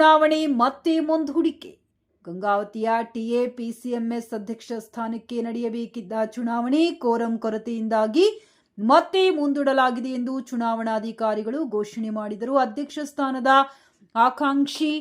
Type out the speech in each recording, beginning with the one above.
ಚುನಾವಣೆ ಮತ್ತೆ ಮುಂದೂಡಿಕೆ. ಗಂಗಾವತಿಯ ಟಿಎಪಿಸಿಎಂಎಸ್ ಅಧ್ಯಕ್ಷ ಸ್ಥಾನಕ್ಕೆ ನಡೆಯಬೇಕಿದ್ದ ಚುನಾವಣೆ ಕೋರಂ ಕೊರತೆಯಿಂದಾಗಿ ಮತ್ತೆ ಮುಂದೂಡಲಾಗಿದೆ ಎಂದು ಚುನಾವಣಾಧಿಕಾರಿಗಳು ಘೋಷಣೆ ಮಾಡಿದರು. ಅಧ್ಯಕ್ಷ ಸ್ಥಾನದ ಆಕಾಂಕ್ಷಿ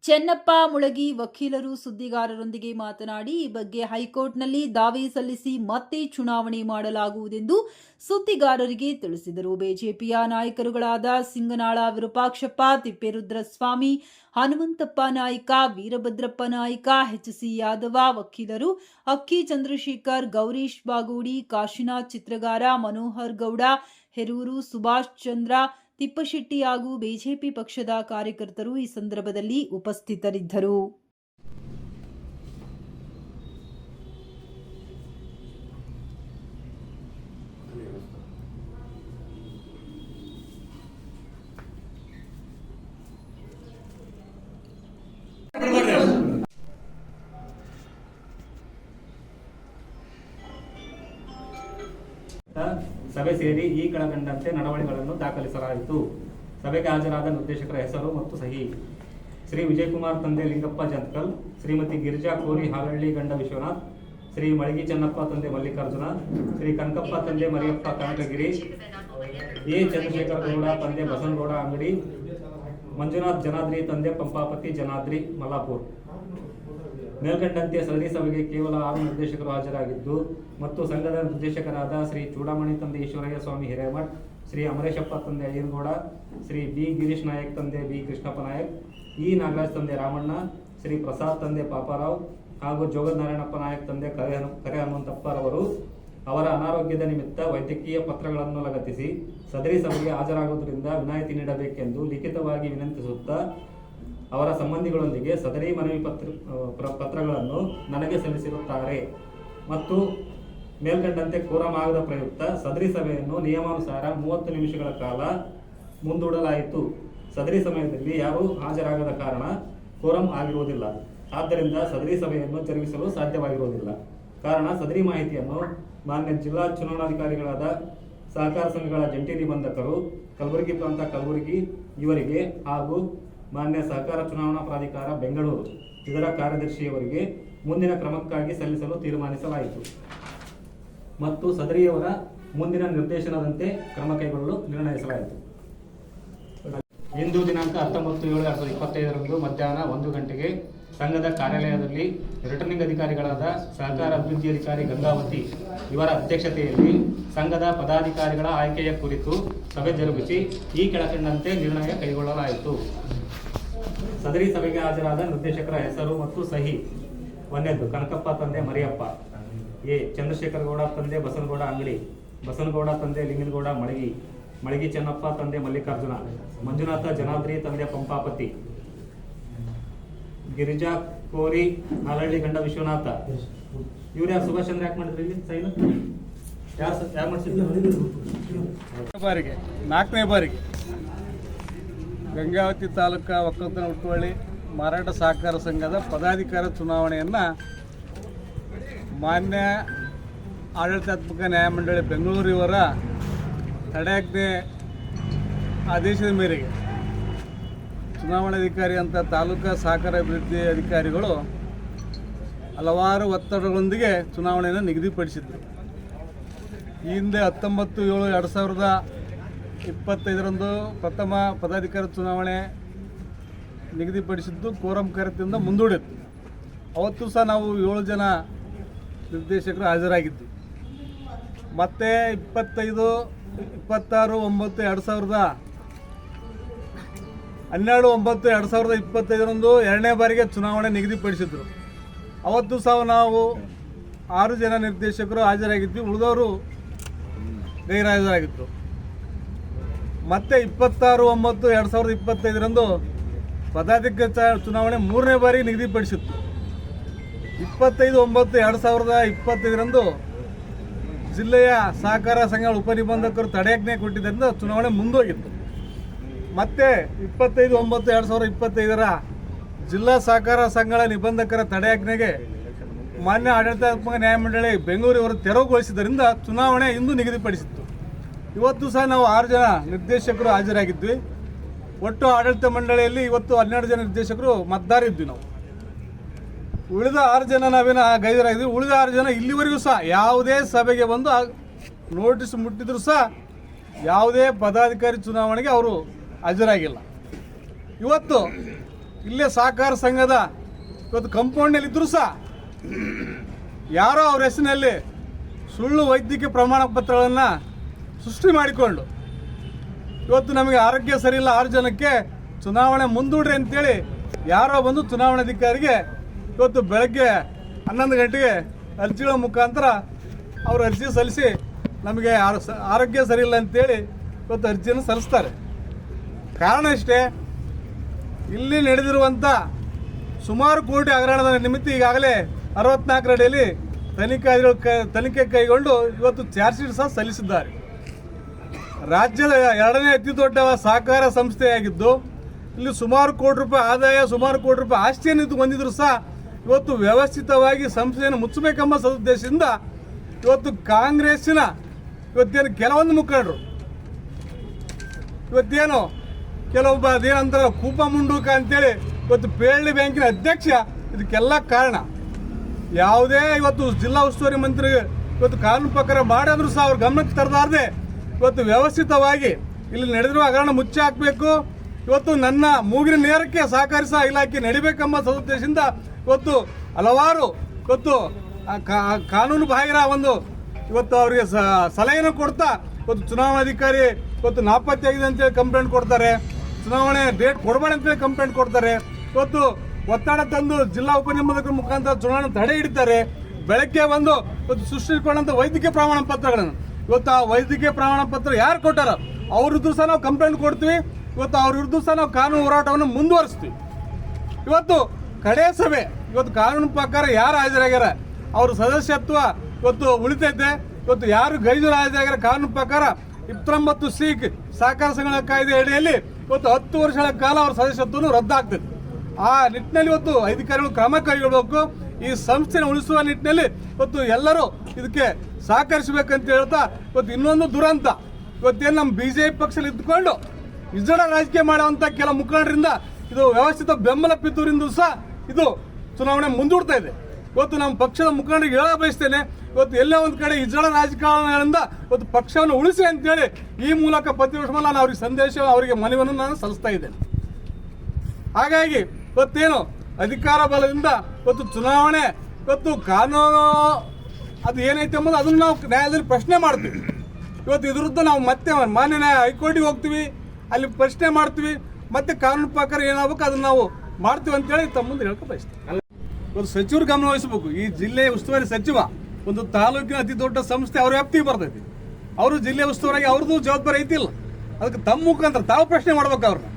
ಚೆನ್ನಪ್ಪ ಮುಳಗಿ ವಕೀಲರು ಸುದ್ದಿಗಾರರೊಂದಿಗೆ ಮಾತನಾಡಿ, ಈ ಬಗ್ಗೆ ಹೈಕೋರ್ಟ್ನಲ್ಲಿ ದಾವೆ ಸಲ್ಲಿಸಿ ಮತ್ತೆ ಚುನಾವಣೆ ಮಾಡಲಾಗುವುದೆಂದು ಸುದ್ದಿಗಾರರಿಗೆ ತಿಳಿಸಿದರು. ಬಿಜೆಪಿಯ ನಾಯಕರುಗಳಾದ ಸಿಂಗನಾಳ ವಿರೂಪಾಕ್ಷಪ್ಪ, ತಿಪ್ಪೇರುದ್ರಸ್ವಾಮಿ, ಹನುಮಂತಪ್ಪ ನಾಯ್ಕ, ವೀರಭದ್ರಪ್ಪ ನಾಯ್ಕ, ಎಚ್.ಸಿ. ಯಾದವ, ವಕೀಲರು ಅಕ್ಕಿ ಚಂದ್ರಶೇಖರ್, ಗೌರೀಶ್ ಬಾಗೋಡಿ, ಕಾಶಿನಾಥ್ ಚಿತ್ರಗಾರ, ಮನೋಹರ್ ಗೌಡ, ಹೆರೂರು ಸುಭಾಷ್ ಚಂದ್ರ ತಿಪ್ಪಶೆಟ್ಟಿ ಹಾಗೂ ಬಿಜೆಪಿ ಪಕ್ಷದ ಕಾರ್ಯಕರ್ತರು ಈ ಸಂದರ್ಭದಲ್ಲಿ ಉಪಸ್ಥಿತರಿದ್ದರು. ಸಭೆ ಸೇರಿ ಈ ಕೆಳಕಂಡಂತೆ ನಡವಳಿಕೆಗಳನ್ನು ದಾಖಲಿಸಲಾಯಿತು. ಸಭೆಗೆ ಹಾಜರಾದ ನಿರ್ದೇಶಕರ ಹೆಸರು ಮತ್ತು ಸಹಿ: ಶ್ರೀ ವಿಜಯಕುಮಾರ್ ತಂದೆ ಲಿಂಗಪ್ಪ ಜಂತ್ಕಲ್, ಶ್ರೀಮತಿ ಗಿರಿಜಾ ಕೋರಿ ಹಾಲಹಳ್ಳಿ ಗಂಡ ವಿಶ್ವನಾಥ್, ಶ್ರೀ ಮಳಗಿ ಚೆನ್ನಪ್ಪ ತಂದೆ ಮಲ್ಲಿಕಾರ್ಜುನ, ಶ್ರೀ ಕನಕಪ್ಪ ತಂದೆ ಮರಿಯಪ್ಪ ಕನಕಗಿರಿ, ಎ ಚಂದ್ರಶೇಖರ ಗೌಡ ತಂದೆ ಬಸನಗೌಡ ಅಂಗಡಿ, ಮಂಜುನಾಥ್ ಜನಾದ್ರಿ ತಂದೆ ಪಂಪಾಪತಿ ಜನಾದ್ರಿ ಮಲ್ಲಾಪುರ್. ಮೇಲ್ಕಂಡಂತೆ ಸದರಿ ಸಭೆಗೆ ಕೇವಲ 6 ನಿರ್ದೇಶಕರು ಹಾಜರಾಗಿದ್ದು ಮತ್ತು ಸಂಘದ ನಿರ್ದೇಶಕರಾದ ಶ್ರೀ ಚೂಡಾಮಣಿ ತಂದೆ ಈಶ್ವರಯ್ಯ ಸ್ವಾಮಿ ಹಿರೇಮಠ್, ಶ್ರೀ ಅಮರೇಶಪ್ಪ ತಂದೆ ಅಯ್ಯನಗೌಡ, ಶ್ರೀ ಬಿ ಗಿರೀಶ್ ನಾಯಕ್ ತಂದೆ ಬಿ ಕೃಷ್ಣಪ್ಪ ನಾಯಕ್, ಇ ನಾಗರಾಜ್ ತಂದೆ ರಾಮಣ್ಣ, ಶ್ರೀ ಪ್ರಸಾದ್ ತಂದೆ ಪಾಪಾರಾವ್ ಹಾಗೂ ಜೋಗನಾರಾಯಣಪ್ಪ ನಾಯಕ್ ತಂದೆ ಕರೆ ಹನುಮಂತಪ್ಪರವರು ಅವರ ಅನಾರೋಗ್ಯದ ನಿಮಿತ್ತ ವೈದ್ಯಕೀಯ ಪತ್ರಗಳನ್ನು ಲಗತ್ತಿಸಿ ಸದರಿ ಸಭೆಗೆ ಹಾಜರಾಗುವುದರಿಂದ ವಿನಾಯಿತಿ ನೀಡಬೇಕೆಂದು ಲಿಖಿತವಾಗಿ ವಿನಂತಿಸುತ್ತಾ ಅವರ ಸಂಬಂಧಿಗಳೊಂದಿಗೆ ಸದರಿ ಮನವಿ ಪತ್ರಗಳನ್ನು ನನಗೆ ಸಲ್ಲಿಸಿರುತ್ತಾರೆ ಮತ್ತು ಮೇಲ್ಕಂಡಂತೆ ಕೋರಂ ಆಗದ ಪ್ರಯುಕ್ತ ಸದರಿ ಸಭೆಯನ್ನು ನಿಯಮಾನುಸಾರ 30 ನಿಮಿಷಗಳ ಕಾಲ ಮುಂದೂಡಲಾಯಿತು. ಸದರಿ ಸಮಯದಲ್ಲಿ ಯಾರೂ ಹಾಜರಾಗದ ಕಾರಣ ಕೋರಂ ಆಗಿರುವುದಿಲ್ಲ. ಆದ್ದರಿಂದ ಸದರಿ ಸಭೆಯನ್ನು ಜರುಗಿಸಲು ಸಾಧ್ಯವಾಗಿರುವುದಿಲ್ಲ. ಕಾರಣ ಸದರಿ ಮಾಹಿತಿಯನ್ನು ಮಾನ್ಯ ಜಿಲ್ಲಾ ಚುನಾವಣಾಧಿಕಾರಿಗಳಾದ ಸಹಕಾರ ಸಂಘಗಳ ಜಂಟಿ ನಿಬಂಧಕರು ಕಲಬುರಗಿ ಪ್ರಾಂತ ಕಲಬುರಗಿ ಇವರಿಗೆ ಹಾಗೂ ಮಾನ್ಯ ಸಹಕಾರ ಚುನಾವಣಾ ಪ್ರಾಧಿಕಾರ ಬೆಂಗಳೂರು ಇದರ ಕಾರ್ಯದರ್ಶಿಯವರಿಗೆ ಮುಂದಿನ ಕ್ರಮಕ್ಕಾಗಿ ಸಲ್ಲಿಸಲು ತೀರ್ಮಾನಿಸಲಾಯಿತು ಮತ್ತು ಸದರಿಯವರ ಮುಂದಿನ ನಿರ್ದೇಶನದಂತೆ ಕ್ರಮ ಕೈಗೊಳ್ಳಲು ನಿರ್ಣಯಿಸಲಾಯಿತು. ಇಂದು ದಿನಾಂಕ 19/7/2025 ಮಧ್ಯಾಹ್ನ 1 ಗಂಟೆಗೆ ಸಂಘದ ಕಾರ್ಯಾಲಯದಲ್ಲಿ ರಿಟರ್ನಿಂಗ್ ಅಧಿಕಾರಿಗಳಾದ ಸಹಕಾರ ಅಭಿವೃದ್ಧಿ ಅಧಿಕಾರಿ ಗಂಗಾವತಿ ಇವರ ಅಧ್ಯಕ್ಷತೆಯಲ್ಲಿ ಸಂಘದ ಪದಾಧಿಕಾರಿಗಳ ಆಯ್ಕೆಯ ಕುರಿತು ಸಭೆ ಜರುಗಿಸಿ ಈ ಕೆಳಕಂಡಂತೆ ನಿರ್ಣಯ ಕೈಗೊಳ್ಳಲಾಯಿತು. ಸದರಿ ಸಭೆಗೆ ಹಾಜರಾದ ನಿರ್ದೇಶಕರ ಹೆಸರು ಮತ್ತು ಸಹಿ: 1ನೇದು ಕನಕಪ್ಪ ತಂದೆ ಮರಿಯಪ್ಪ, ಎ ಚಂದ್ರಶೇಖರ ಗೌಡ ತಂದೆ ಬಸನಗೌಡ ಅಂಗಡಿ, ಬಸನಗೌಡ ತಂದೆ ಲಿಂಗನಗೌಡ ಮಳಗಿ, ಮಳಗಿ ಚೆನ್ನಪ್ಪ ತಂದೆ ಮಲ್ಲಿಕಾರ್ಜುನ, ಮಂಜುನಾಥ ಜನಾದ್ರಿ ತಂದೆ ಪಂಪಾಪತಿ, ಗಿರಿಜಾ ಕೋರಿ ಹಾಲಹಳ್ಳಿ ಗಂಡ ವಿಶ್ವನಾಥ. ಇವ್ರು ಯಾರು? ಸುಭಾಷ್ ಚಂದ್ರ ಯಾಕೆ ಮಾಡಿದ್ರಿ ಇಲ್ಲಿ ಸೈನ್? ಯಾರು ಮಾಡಿಸಿದ್ರು? ಬಾರಿಗೆ 4ನೇ ಬಾರಿಗೆ ಗಂಗಾವತಿ ತಾಲೂಕಾ ಒಕ್ಕಲಿತನ ಹುಟ್ಟುವಳ್ಳಿ ಮಾರಾಟ ಸಹಕಾರ ಸಂಘದ ಪದಾಧಿಕಾರ ಚುನಾವಣೆಯನ್ನು ಮಾನ್ಯ ಆಡಳಿತಾತ್ಮಕ ನ್ಯಾಯಮಂಡಳಿ ಬೆಂಗಳೂರು ಇವರ ತಡೆಯಾಜ್ಞೆ ಆದೇಶದ ಮೇರೆಗೆ ಚುನಾವಣಾಧಿಕಾರಿ ಅಂತ ತಾಲೂಕಾ ಸಹಕಾರ ಅಭಿವೃದ್ಧಿ ಅಧಿಕಾರಿಗಳು ಹಲವಾರು ಒತ್ತಡಗಳೊಂದಿಗೆ ಚುನಾವಣೆಯನ್ನು ನಿಗದಿಪಡಿಸಿದರು. ಈ ಹಿಂದೆ 19/7/2025 ಪ್ರಥಮ ಪದಾಧಿಕಾರಿ ಚುನಾವಣೆ ನಿಗದಿಪಡಿಸಿದ್ದು ಕೋರಂ ಕೊರತೆಯಿಂದ ಮುಂದೂಡಿತ್ತು. ಅವತ್ತು ಸಹ ನಾವು 7 ಜನ ನಿರ್ದೇಶಕರು ಹಾಜರಾಗಿದ್ವಿ. ಮತ್ತು 12/9/2025 2ನೇ ಬಾರಿಗೆ ಚುನಾವಣೆ ನಿಗದಿಪಡಿಸಿದ್ರು. ಅವತ್ತು ಸಹ ನಾವು 6 ಜನ ನಿರ್ದೇಶಕರು ಹಾಜರಾಗಿದ್ವಿ, ಉಳಿದವರು ಗೈರಾಜರಾಗಿದ್ದರು. ಮತ್ತು 26/9/2025 ಪದಾಧಿಕಾರಿ ಚುನಾವಣೆ 3ನೇ ಬಾರಿ ನಿಗದಿಪಡಿಸಿತ್ತು. 25/9/2025 ಜಿಲ್ಲೆಯ ಸಹಕಾರ ಸಂಘಗಳ ಉಪನಿಬಂಧಕರು ತಡೆಯಾಜ್ಞೆ ಕೊಟ್ಟಿದ್ದರಿಂದ ಚುನಾವಣೆ ಮುಂದೋಗಿತ್ತು. ಮತ್ತು 25/9/2025 ಜಿಲ್ಲಾ ಸಹಕಾರ ಸಂಘಗಳ ನಿಬಂಧಕರ ತಡೆಯಾಜ್ಞೆಗೆ ಮಾನ್ಯ ಆಡಳಿತಾತ್ಮಕ ನ್ಯಾಯಮಂಡಳಿ ಬೆಂಗಳೂರಿವರು ತೆರವುಗೊಳಿಸಿದ್ದರಿಂದ ಚುನಾವಣೆ ಇಂದು ನಿಗದಿಪಡಿಸಿತ್ತು. ಇವತ್ತು ಸಹ ನಾವು 6 ಜನ ನಿರ್ದೇಶಕರು ಹಾಜರಾಗಿದ್ವಿ. ಒಟ್ಟು ಆಡಳಿತ ಮಂಡಳಿಯಲ್ಲಿ ಇವತ್ತು 12 ಜನ ನಿರ್ದೇಶಕರು ಮತದಾರ ಇದ್ವಿ ನಾವು. ಉಳಿದ 6 ಜನ ನಾವೇನು ಗೈರಾಗಿದ್ವಿ. ಉಳಿದ 6 ಜನ ಇಲ್ಲಿವರೆಗೂ ಸಹ ಯಾವುದೇ ಸಭೆಗೆ ಬಂದು ನೋಟಿಸ್ ಮುಟ್ಟಿದ್ರು ಸಹ ಯಾವುದೇ ಪದಾಧಿಕಾರಿ ಚುನಾವಣೆಗೆ ಅವರು ಹಾಜರಾಗಿಲ್ಲ. ಇವತ್ತು ಇಲ್ಲೇ ಸಹಕಾರ ಸಂಘದ ಇವತ್ತು ಕಂಪೌಂಡ್ನಲ್ಲಿ ಇದ್ದರೂ ಸಹ ಯಾರೋ ಅವ್ರ ಹೆಸರಿನಲ್ಲಿ ಸುಳ್ಳು ವೈದ್ಯಕೀಯ ಪ್ರಮಾಣ ಪತ್ರಗಳನ್ನು ಸೃಷ್ಟಿ ಮಾಡಿಕೊಂಡು ಇವತ್ತು ನಮಗೆ ಆರೋಗ್ಯ ಸರಿ ಇಲ್ಲ 6 ಜನಕ್ಕೆ ಚುನಾವಣೆ ಮುಂದೂಡ್ರಿ ಅಂತೇಳಿ ಯಾರೋ ಬಂದು ಚುನಾವಣಾಧಿಕಾರಿಗೆ ಇವತ್ತು ಬೆಳಗ್ಗೆ 11 ಗಂಟೆಗೆ ಅರ್ಜಿಗಳ ಮುಖಾಂತರ ಅವರು ಅರ್ಜಿ ಸಲ್ಲಿಸಿ ನಮಗೆ ಆರೋಗ್ಯ ಸರಿ ಇಲ್ಲ ಅಂತೇಳಿ ಇವತ್ತು ಅರ್ಜಿಯನ್ನು ಸಲ್ಲಿಸ್ತಾರೆ. ಕಾರಣ ಇಷ್ಟೇ, ಇಲ್ಲಿ ನಡೆದಿರುವಂಥ ಸುಮಾರು ಕೋಟಿ ಹಗರಣದ ನಿಮಿತ್ತ ಈಗಾಗಲೇ 64 ಅಡಿಯಲ್ಲಿ ತನಿಖೆ ಕೈಗೊಂಡು ಇವತ್ತು ಚಾರ್ಜ್ ಶೀಟ್ ಸಹ ಸಲ್ಲಿಸಿದ್ದಾರೆ. ರಾಜ್ಯದ 2ನೇ ಅತಿ ದೊಡ್ಡ ಸಹಕಾರ ಸಂಸ್ಥೆಯಾಗಿದ್ದು ಇಲ್ಲಿ ಸುಮಾರು ಕೋಟಿ ರೂಪಾಯಿ ಆದಾಯ, ಸುಮಾರು ಕೋಟಿ ರೂಪಾಯಿ ಆಸ್ತಿಯನ್ನು ಹೊಂದಿದ್ರು ಸಹ ಇವತ್ತು ವ್ಯವಸ್ಥಿತವಾಗಿ ಸಂಸ್ಥೆಯನ್ನು ಮುಚ್ಚಬೇಕೆಂಬ ಸದುದ್ದೇಶದಿಂದ ಇವತ್ತು ಕಾಂಗ್ರೆಸ್ಸಿನ ಇವತ್ತೇನು ಕೆಲವೊಂದು ಮುಖಂಡರು ಇವತ್ತೇನು ಕೆಲವೊಬ್ಬ ಅದೇನಂತಾರೆ ಕೂಪ ಮುಂಡೂಕ ಅಂತೇಳಿ ಇವತ್ತು ಪೇಳ್ಳಿ ಬ್ಯಾಂಕಿನ ಅಧ್ಯಕ್ಷ ಇದಕ್ಕೆಲ್ಲ ಕಾರಣ. ಯಾವುದೇ ಇವತ್ತು ಜಿಲ್ಲಾ ಉಸ್ತುವಾರಿ ಮಂತ್ರಿ ಇವತ್ತು ಕಾನೂನು ಪ್ರಕಾರ ಮಾಡಿದ್ರು ಸಹ ಅವ್ರ ಗಮನಕ್ಕೆ ತರದಾರ್ದೆ ಇವತ್ತು ವ್ಯವಸ್ಥಿತವಾಗಿ ಇಲ್ಲಿ ನಡೆದಿರುವ ಹಗರಣ ಮುಚ್ಚಿ ಹಾಕಬೇಕು. ಇವತ್ತು ನನ್ನ ಮೂಗಿನ ನೇರಕ್ಕೆ ಸಹಕರಿಸುವ ಇಲಾಖೆ ನಡಿಬೇಕೆಂಬ ಸದುದ್ದೇಶದಿಂದ ಇವತ್ತು ಹಲವಾರು ಇವತ್ತು ಕಾನೂನು ಬಾಹಿರ ಇವತ್ತು ಅವರಿಗೆ ಸಲಹೆಯನ್ನು ಕೊಡ್ತಾ ಇವತ್ತು ಚುನಾವಣಾಧಿಕಾರಿ ಇವತ್ತು ನಾಪತ್ತೆಯಾಗಿದೆ ಅಂತೇಳಿ ಕಂಪ್ಲೇಂಟ್ ಕೊಡ್ತಾರೆ, ಚುನಾವಣೆ ಡೇಟ್ ಕೊಡಬೇಡ ಅಂತೇಳಿ ಕಂಪ್ಲೇಂಟ್ ಕೊಡ್ತಾರೆ. ಇವತ್ತು ಒತ್ತಡ ತಂದು ಜಿಲ್ಲಾ ಉಪನಿಬಂಧಕರ ಮುಖಾಂತರ ಚುನಾವಣೆ ತಡೆ ಹಿಡಿತಾರೆ. ಬೆಳಗ್ಗೆ ಇವತ್ತು ಸೃಷ್ಟಿಸಿಕೊಂಡಂತ ವೈದ್ಯಕೀಯ ಪ್ರಮಾಣ ಪತ್ರಗಳನ್ನು ಇವತ್ತು ಆ ವೈದ್ಯಕೀಯ ಪ್ರಮಾಣ ಪತ್ರ ಯಾರು ಕೊಟ್ಟಾರ ಅವ್ರ ವಿರುದ್ಧ ಸಹ ನಾವು ಕಂಪ್ಲೇಂಟ್ ಕೊಡ್ತೀವಿ. ಇವತ್ತು ಅವ್ರ ವಿರುದ್ಧ ಸಹ ನಾವು ಕಾನೂನು ಹೋರಾಟವನ್ನು ಮುಂದುವರಿಸ್ತೀವಿ. ಇವತ್ತು ಕಡೆ ಸಭೆ ಇವತ್ತು ಕಾನೂನು ಪ್ರಕಾರ ಯಾರು ಹಾಜರಾಗ್ಯಾರ ಅವ್ರ ಸದಸ್ಯತ್ವ ಇವತ್ತು ಉಳಿತೈತೆ. ಇವತ್ತು ಯಾರು ಗೈರು ಹಾಜರಾಗ್ಯಾರ ಕಾನೂನು ಪ್ರಕಾರ 29C ಸಹಕಾರ ಸಂಘಗಳ ಕಾಯ್ದೆ ಅಡಿಯಲ್ಲಿ ಇವತ್ತು 10 ವರ್ಷಗಳ ಕಾಲ ಅವ್ರ ಸದಸ್ಯತ್ವವನ್ನು ರದ್ದಾಗ್ತದೆ. ಆ ನಿಟ್ಟಿನಲ್ಲಿ ಇವತ್ತು ಅಧಿಕಾರಿಗಳು ಕ್ರಮ ಕೈಗೊಳ್ಳಬೇಕು. ಈ ಸಂಸ್ಥೆನ ಉಳಿಸುವ ನಿಟ್ಟಿನಲ್ಲಿ ಇವತ್ತು ಎಲ್ಲರೂ ಇದಕ್ಕೆ ಸಹಕರಿಸಬೇಕಂತ ಹೇಳ್ತಾ ಇವತ್ತು ಇನ್ನೊಂದು ದುರಂತ ಇವತ್ತೇನು ನಮ್ಮ BJP ಪಕ್ಷದಲ್ಲಿ ಇದ್ದುಕೊಂಡು ವಿಜೃಂಭಣೆ ರಾಜಕೀಯ ಮಾಡುವಂತ ಕೆಲ ಮುಖಂಡರಿಂದ ಇದು ವ್ಯವಸ್ಥಿತ ಬೆಂಬಲ ಪಿತ್ತೂರಿಂದ ಸಹ ಇದು ಚುನಾವಣೆ ಮುಂದೂಡ್ತಾ ಇದೆ. ಇವತ್ತು ನಮ್ಮ ಪಕ್ಷದ ಮುಖಂಡರಿಗೆ ಹೇಳ ಬಯಸ್ತೇನೆ, ಇವತ್ತು ಎಲ್ಲೇ ಒಂದು ಕಡೆ ವಿಜೃಂಭಣೆ ರಾಜಕಾರಣಗಳಿಂದ ಇವತ್ತು ಪಕ್ಷವನ್ನು ಉಳಿಸಿ ಅಂತೇಳಿ ಈ ಮೂಲಕ ಪ್ರತಿವರ್ಷ ನಾನು ಅವ್ರಿಗೆ ಸಂದೇಶ ಅವರಿಗೆ ಮನವಿಯನ್ನು ನಾನು ಸಲ್ಲಿಸ್ತಾ ಇದ್ದೇನೆ. ಹಾಗಾಗಿ ಇವತ್ತೇನು ಅಧಿಕಾರ ಬಲದಿಂದ ಇವತ್ತು ಚುನಾವಣೆ ಇವತ್ತು ಕಾನೂನು ಅದು ಏನೈತೆ ಎಂಬುದು ಅದನ್ನು ನಾವು ನ್ಯಾಯಾಲಯದಲ್ಲಿ ಪ್ರಶ್ನೆ ಮಾಡ್ತೀವಿ. ಇವತ್ತು ಇದ್ರ ವಿರುದ್ಧ ನಾವು ಮತ್ತೆ ಮಾನ್ಯ ಹೈಕೋರ್ಟಿಗೆ ಹೋಗ್ತೀವಿ, ಅಲ್ಲಿ ಪ್ರಶ್ನೆ ಮಾಡ್ತೀವಿ, ಮತ್ತೆ ಕಾನೂನು ಪ್ರಕಾರ ಏನಾಗಬೇಕು ಅದನ್ನ ನಾವು ಮಾಡ್ತೀವಿ ಅಂತೇಳಿ ತಮ್ಮ ಮುಂದೆ ಹೇಳ್ಕೊ ಬಯಸ್ತೀವಿ. ಒಂದು ಸಚಿವರು ಗಮನ ವಹಿಸಬೇಕು. ಈ ಜಿಲ್ಲೆಯ ಉಸ್ತುವಾರಿ ಸಚಿವ ಒಂದು ತಾಲೂಕಿನ ಅತಿ ದೊಡ್ಡ ಸಂಸ್ಥೆ ಅವ್ರ ವ್ಯಾಪ್ತಿಗೆ ಬರ್ತೈತಿ. ಅವರು ಜಿಲ್ಲೆ ಉಸ್ತುವಾರಿ ಅವ್ರದ್ದು ಜವಾಬ್ದಾರಿ ಐತಿಲ್ಲ. ಅದಕ್ಕೆ ತಮ್ಮ ಮುಖಾಂತರ ತಾವು ಪ್ರಶ್ನೆ ಮಾಡ್ಬೇಕು ಅವ್ರನ್ನ.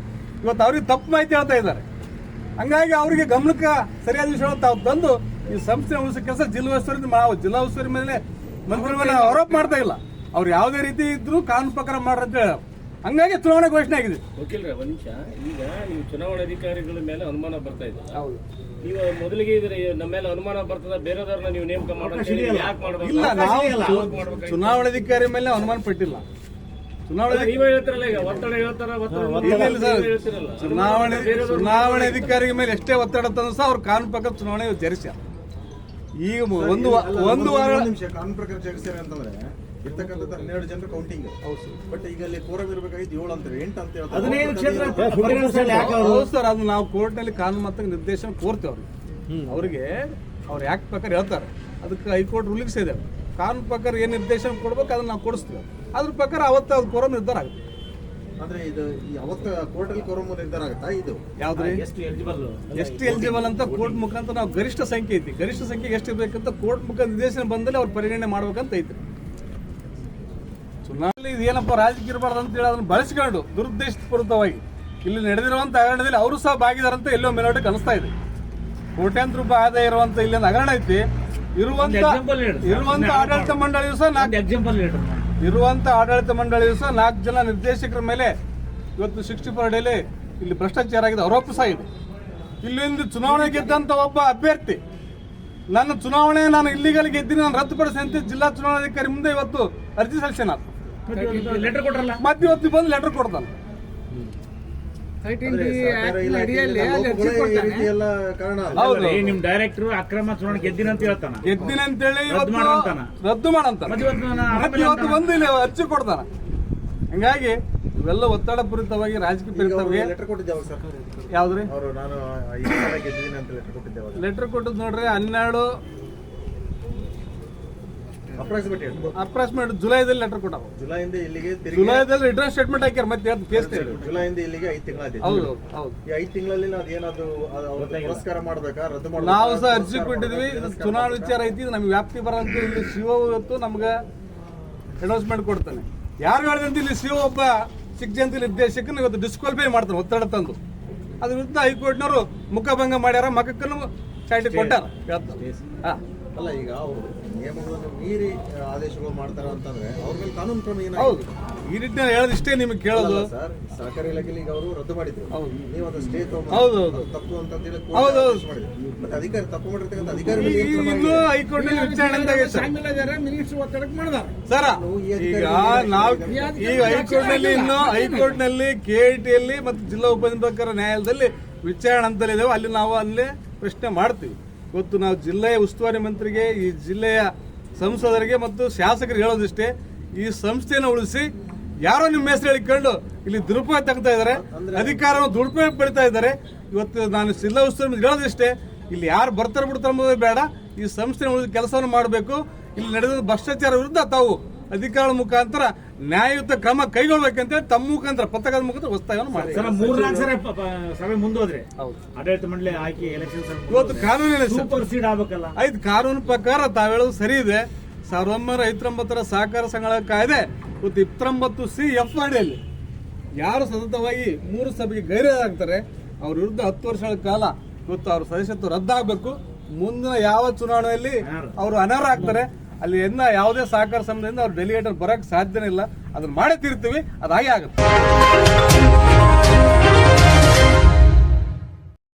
ಇವತ್ತು ಅವ್ರಿಗೆ ತಪ್ಪು ಮಾಹಿತಿ ಹೇಳ್ತಾ ಇದ್ದಾರೆ. ಹಂಗಾಗಿ ಅವರಿಗೆ ಗಮನಕ್ಕೆ ಸರಿಯಾದ ವಿಷಯವನ್ನು ತಾವು ತಂದು ಈ ಸಂಸ್ಥೆ ಉಳಿಸೋ ಕೆಲಸ ಜಿಲ್ಲಾ ಉಸ್ತುವಾರಿ ಮೇಲೆ ಮಂತ್ರಿ ಮೇಲೆ ಆರೋಪ ಮಾಡ್ತಾ ಇಲ್ಲ. ಅವ್ರು ಯಾವುದೇ ರೀತಿ ಇದ್ರು ಕಾನೂನು ಪ್ರಕಾರ ಮಾಡ್ರಿ ಅಂತ ಹೇಳ. ಹಂಗಾಗಿ ಚುನಾವಣೆ ಘೋಷಣೆ ಆಗಿದೆ. ವಕೀಲರೇ, ಒಂದ್ ನಿಮಿಷ. ಈಗ ನೀವು ಚುನಾವಣಾಧಿಕಾರಿಗಳ ಮೇಲೆ ಅನುಮಾನ ಬರ್ತಾ ಇದೆ. ಹೌದು, ನೀವು ಮೊದಲಿಗೆ ಇದ್ರೆ ನಮ್ಮ ಮೇಲೆ ಅನುಮಾನ ಬರ್ತದ, ಬೇರೆದವ್ರನ್ನ ನೀವು ನೇಮಕ ಇಲ್ಲ. ನಾವು ಚುನಾವಣಾಧಿಕಾರಿ ಮೇಲೆ ಅನುಮಾನ ಪಟ್ಟಿಲ್ಲ. ನೀವೇ ಹೇಳ್ತಾರಲ್ಲ, ಈಗ ಒತ್ತಡ ಹೇಳ್ತಾರ. ಚುನಾವಣಾಧಿಕಾರಿ ಮೇಲೆ ಎಷ್ಟೇ ಒತ್ತಡ ತಂದ್ರು ಸಹ ಅವ್ರ ಕಾನೂನು ಪ್ರಕಾರ ಚುನಾವಣೆ ಜರುಗಿಸ. ಈಗ ಒಂದು ವಾರ ಕಾನೂನು ಪ್ರಕಾರ ಜರುಗಿಸ್ಯಾರ ಅಂತಂದ್ರೆ ಇರ್ತಕ್ಕಂಥ 12 ಜನರ ಕೌಂಟಿಂಗ್. ಬಟ್ ಈಗ ಅಲ್ಲಿ ಕೋರಂ ಇರಬೇಕಾಗಿದ್ದು 7 ಅಂತ 8 ಅಂತ ಹೌದು ಸರ್. ಅದು ನಾವು ಕೋರ್ಟ್ ನಲ್ಲಿ ಕಾನೂನಾತ್ಮಕ ನಿರ್ದೇಶನ ಕೋರ್ತೇವೆ ಅವ್ರಿಗೆ ಅವ್ರು ಯಾಕೆ ಪ್ರಕಾರ ಹೇಳ್ತಾರೆ. ಅದಕ್ಕೆ ಹೈಕೋರ್ಟ್ ರೂಲಿಂಗ್ಸ್ ಇದೆ. ಕಾನೂನು ಪ್ರಕಾರ ಏನ್ ನಿರ್ದೇಶನ ಕೊಡ್ಬೇಕು ಅದನ್ನ ನಾವು ಕೊಡಿಸ್ತೀವಿ. ಅದ್ರ ಪ್ರಕಾರ ಅವತ್ತು ಅದು ಕೋರಂ ನಿರ್ಧಾರ ಆಗುತ್ತೆ. ಅಂದ್ರೆ ಇದು ಅವತ್ತು ಕೋರ್ಟ್ ಅಲ್ಲಿ ಕೋರಂ ನಿರ್ಧಾರ ಆಗುತ್ತಾ? ಇದು ಯಾವ್ದು ಎಷ್ಟು ಎಲಿಜಿಬಲ್ ಅಂತ ಕೋರ್ಟ್ ಮುಖಾಂತರ ನಾವು ಗರಿಷ್ಠ ಸಂಖ್ಯೆ ಐತಿ. ಗರಿಷ್ಠ ಸಂಖ್ಯೆ ಎಷ್ಟು ಇರ್ಬೇಕಂತ ಕೋರ್ಟ್ ಮುಖಾಂತರ ನಿರ್ದೇಶನ ಬಂದಲ್ಲಿ ಅವ್ರು ಪರಿಗಣನೆ ಮಾಡ್ಬೇಕಂತ ಐತಿ. ಚುನಾವಣೆ ಇದೇನಪ್ಪ ರಾಜಕೀಯ ಇರಬಾರ್ದು ಅಂತೇಳಿ ಅದನ್ನು ಬಳಸಿಕೊಂಡು ದುರುದ್ದೇಶಪೂರಿತವಾಗಿ ಇಲ್ಲಿ ನಡೆದಿರುವಂತ ಹಗರಣದಲ್ಲಿ ಅವರು ಸಹ ಭಾಗಿದಾರಂತ ಎಲ್ಲೋ ಮೇಲ್ನೋಟಕ್ಕೆ ಅನಿಸ್ತಾ ಇದೆ. ಕೋಟ್ಯಾಂತರ ರೂಪಾಯಿ ಆದಾಯ ಇರುವಂತ ಇಲ್ಲೊಂದು ಹಗರಣ ಐತಿ. ಇರುವಂತ ಆಡಳಿತ ಮಂಡಳಿಯು ಸಹ 4 ಜನ ನಿರ್ದೇಶಕರ ಮೇಲೆ ಇವತ್ತು 64 ಅಡಿಯಲ್ಲಿ ಇಲ್ಲಿ ಭ್ರಷ್ಟಾಚಾರ ಆಗಿದೆ ಆರೋಪ ಸಹ ಇದೆ. ಇಲ್ಲಿಂದ ಚುನಾವಣೆ ಗೆದ್ದಂತ ಒಬ್ಬ ಅಭ್ಯರ್ಥಿ ನನ್ನ ಚುನಾವಣೆ ನಾನು ಇಲ್ಲಿಗಲ್ ಗೆದ್ದೀನಿ, ನಾನು ರದ್ದುಪಡಿಸಿ ಅಂತ ಜಿಲ್ಲಾ ಚುನಾವಣಾಧಿಕಾರಿ ಮುಂದೆ ಇವತ್ತು ಅರ್ಜಿ ಸಲ್ಲಿಸ್ಯಾನ. ಲೆಟರ್ ಕೊಟ್ರಲ್ಲ, ಮತ್ತೆ ಇವತ್ತು ಬಂದು ಲೆಟರ್ ಕೊಡ್ತಾನೆ. ಅಂದ್ರೆ ಸರ್ಕಾರ ಇಲಾಖೆಯಲ್ಲಿ ಲೋಪಗಳೇ ಈ ರೀತಿ ಎಲ್ಲ ಕಾರಣ ಅಲ್ಲ. ಹೌದು. ನಿಮ್ ಡೈರೆಕ್ಟರ್ ಅಕ್ರಮ ಚುನಾವಣೆ ಗೆದ್ದಿನ ಅಂತ ಹೇಳ್ತಾನ. ಗೆದ್ದಿನಂತೇಳಿ ರದ್ದು ಮಾಡು ಅಂತಾನ. ರದ್ದು ಮಾಡಂತಾನ. ಮತ್ತೆ ಇವತ್ತು ಬಂದು ಇಲ್ಲಿ ಅರ್ಜಿ ಕೊಡ್ತಾನ. ಹಂಗಾಗಿ ಇವೆಲ್ಲ ಒತ್ತಡ ಪೂರಿತವಾಗಿ ರಾಜಕೀಯ ಪೂರಿತವಾಗಿ ಲೆಟರ್ ಕೊಟ್ಟಿದ್ದೇವೆ ಸರ್. ಯಾವ್ದ್ರಿ ಅವರು ನಾನು ಈ ಸಲ ಗೆದ್ದಿದ್ದೀನಿ ಅಂತ ಲೆಟರ್ ಕೊಟ್ಟಿದ್ದೇವೆ. ಲೆಟರ್ ಕೊಟ್ಟದ್ ನೋಡ್ರಿ 12 ಅಪ್ರಾಕ್ಸಿಮೇಟ್ ಜುಲೈದಲ್ಲಿ ಲೆಟರ್ ಕೊಟ್ಟಾರ. ಜುಲೈಯಿಂದ ಇಲ್ಲಿಗೆ ಜುಲೈದಲ್ಲಿ ರಿಟರ್ನ್ ಸ್ಟೇಟ್ಮೆಂಟ್ ಹಾಕ್ಯಾರ. ಮತ್ತೆ ಕೇಸ್ ಜುಲೈಯಿಂದ ಇಲ್ಲಿಗೆ 5 ತಿಂಗಳಾಗಿದೆ. ಹೌದು ಹೌದು. ಈ 5 ತಿಂಗಳಲ್ಲಿ ಅದೇನಾದ್ರು ಪುರಸ್ಕಾರ ಮಾಡ್ಬೇಕಾ, ರದ್ದು ಮಾಡ್ಬೇಕಾ? ನಾವು ಸಹ ಅರ್ಜಿ ಕೊಟ್ಟಿದ್ವಿ. ಇದು ಚುನಾವಣಾ ವಿಚಾರ ಐತಿ, ಇದು ನಮ್ಗೆ ವ್ಯಾಪ್ತಿ ಬರಂತ ಇಲ್ಲಿ ಸಿಒ ಇವತ್ತು ನಮ್ಗೆ ಅನೌನ್ಸ್ಮೆಂಟ್ ಕೊಡ್ತಾನೆ. ಯಾರು ಹೇಳಿದಂತ ಇಲ್ಲಿ ಸಿಒ ಒಬ್ಬ ಶಿಕ್ಷಣ ನಿರ್ದೇಶಕನ ಇವತ್ತು ಡಿಸ್ಕ್ವಾಲಿಫೈ ಮಾಡ್ತಾನೆ ಒತ್ತಡ ತಂದು. ಅದ್ರ ವಿರುದ್ಧ ಹೈಕೋರ್ಟ್ನವರು ಮುಖಭಂಗ ಮಾಡ್ಯಾರ, ಮಗಕ್ಕನ್ನು ಚಾಟಿ ಕೊಟ್ಟಾರ. ಅಲ್ಲ, ಈಗ ಅವರು ನಿಯಮಗಳನ್ನು ಮೀರಿ ಆದೇಶಗಳು ಮಾಡ್ತಾರ ಅಂತಂದ್ರೆ ಅವ್ರ ಮೇಲೆ ಕಾನೂನು ಕ್ರಮ ಹೌದು. ಏನಾಗುತ್ತೆ? ಈ ನಿಟ್ಟಿನಲ್ಲಿ ಹೇಳೋದಿಷ್ಟೇ ನಿಮಗೆ ಕೇಳೋದು. ಸರ್, ಸಹಕಾರಿ ಇಲಾಖೆಯಲ್ಲಿ ಈಗ ಅವರು ರದ್ದು ಮಾಡಿದ್ರು. ನೀವು ಅದು ಸ್ಟೇ ಹೌದು, ಹೌದು. ತಪ್ಪು ಅಂತ ಹೌದು, ಹೌದು. ಮತ್ತೆ ಅಧಿಕಾರಿ ತಪ್ಪು ಮಾಡಿರ್ತಕ್ಕಂಥ ಅಧಿಕಾರಿ ಮೇಲೆ ಏನ್ ಕ್ರಮ ಇನ್ನು ಆಗಿದೆ? ಹೈಕೋರ್ಟ್ ನಲ್ಲಿ ವಿಚಾರಣೆ ಸರ ಈಗ ಹೈಕೋರ್ಟ್ ನಲ್ಲಿ ಕೆಐಟಿಯಲ್ಲಿ ಮತ್ತು ಜಿಲ್ಲಾ ಉಪನಿರ್ದೇಶಕರ ನ್ಯಾಯಾಲಯದಲ್ಲಿ ವಿಚಾರಣೆ ಅಂತಲಿದ್ದೇವೆ. ಅಲ್ಲಿ ನಾವು ಅಲ್ಲೇ ಪ್ರಶ್ನೆ ಮಾಡ್ತೀವಿ. ಇವತ್ತು ನಾವು ಜಿಲ್ಲೆಯ ಉಸ್ತುವಾರಿ ಮಂತ್ರಿಗೆ, ಈ ಜಿಲ್ಲೆಯ ಸಂಸದರಿಗೆ ಮತ್ತು ಶಾಸಕರಿಗೆ ಹೇಳೋದಿಷ್ಟೇ, ಈ ಸಂಸ್ಥೆಯನ್ನು ಉಳಿಸಿ. ಯಾರೋ ನಿಮ್ಮ ಹೆಸರು ಹೇಳಿಕೊಂಡು ಇಲ್ಲಿ ದುರುಪಯೋಗ ತಗ್ತಾ ಇದ್ದಾರೆ, ಅಧಿಕಾರವನ್ನು ದುರುಪಯೋಗ ಪಡಿತಾ ಇದ್ದಾರೆ. ಇವತ್ತು ನಾನು ಜಿಲ್ಲಾ ಉಸ್ತುವಾರಿ ಹೇಳೋದಿಷ್ಟೇ, ಇಲ್ಲಿ ಯಾರು ಬರ್ತಾರೆ ಬಿಡ್ತಾರೆ ಅಂಬೋದು ಬೇಡ, ಈ ಸಂಸ್ಥೆ ಉಳಿದ ಕೆಲಸವನ್ನು ಮಾಡಬೇಕು. ಇಲ್ಲಿ ನಡೆದ ಭ್ರಷ್ಟಾಚಾರ ವಿರುದ್ಧ ತಾವು ಅಧಿಕಾರದ ಮುಖಾಂತರ ನ್ಯಾಯಯುತ ಕ್ರಮ ಕೈಗೊಳ್ಬೇಕಂತೇಳಿ ತಮ್ಮ ಮುಖಾಂತರ ಪತ್ರಕದ ಮುಖಾಂತರ ಒತ್ತಾಯವನ್ನು ಮಾಡ್ತಾರೆ. 3-4 ಸಲ ಸಭೆ ಮುಂದೋದ್ರೆ ಆಡಳಿತ ಮಂಡಳಿ ಆಯ್ಕೆ ಎಲೆಕ್ಷನ್ ಇವತ್ತು ಕಾನೂನಿನ ಸೂಪರ್ ಸೀಡ್ ಆಗ್ಬೇಕಲ್ಲ. ಐದು ಕಾನೂನು ಪ್ರಕಾರ ತಾವು ಹೇಳೋದು ಸರಿ ಇದೆ. 1959 ಸಹಕಾರ ಸಂಘಗಳ ಕಾಯ್ದೆ ಇವತ್ತು 29C(F) ಅಡಿಯಲ್ಲಿ ಯಾರು ಸತತವಾಗಿ 3 ಸಭೆಗೆ ಗೈರಾಗ್ತಾರೆ ಅವ್ರ ವಿರುದ್ಧ 10 ವರ್ಷಗಳ ಕಾಲ ಇವತ್ತು ಅವ್ರ ಸದಸ್ಯತ್ವ ರದ್ದಾಗಬೇಕು. ಮುಂದಿನ ಯಾವ ಚುನಾವಣೆಯಲ್ಲಿ ಅವರು ಅನರ್ಹರಾಗ್ತಾರೆ ಅಲ್ಲಿ ಯಾವುದೇ ಸಹಕಾರ ಸಂಘದಿಂದ ಅವ್ರು ಡೆಲಿಗೇಟರ್ ಬರಕ್ ಸಾಧ್ಯನೇ ಇಲ್ಲ. ಅದನ್ನ ಮಾಡೇ ತೀರ್ತೀವಿ, ಅದಾಗೆ ಆಗುತ್ತೆ.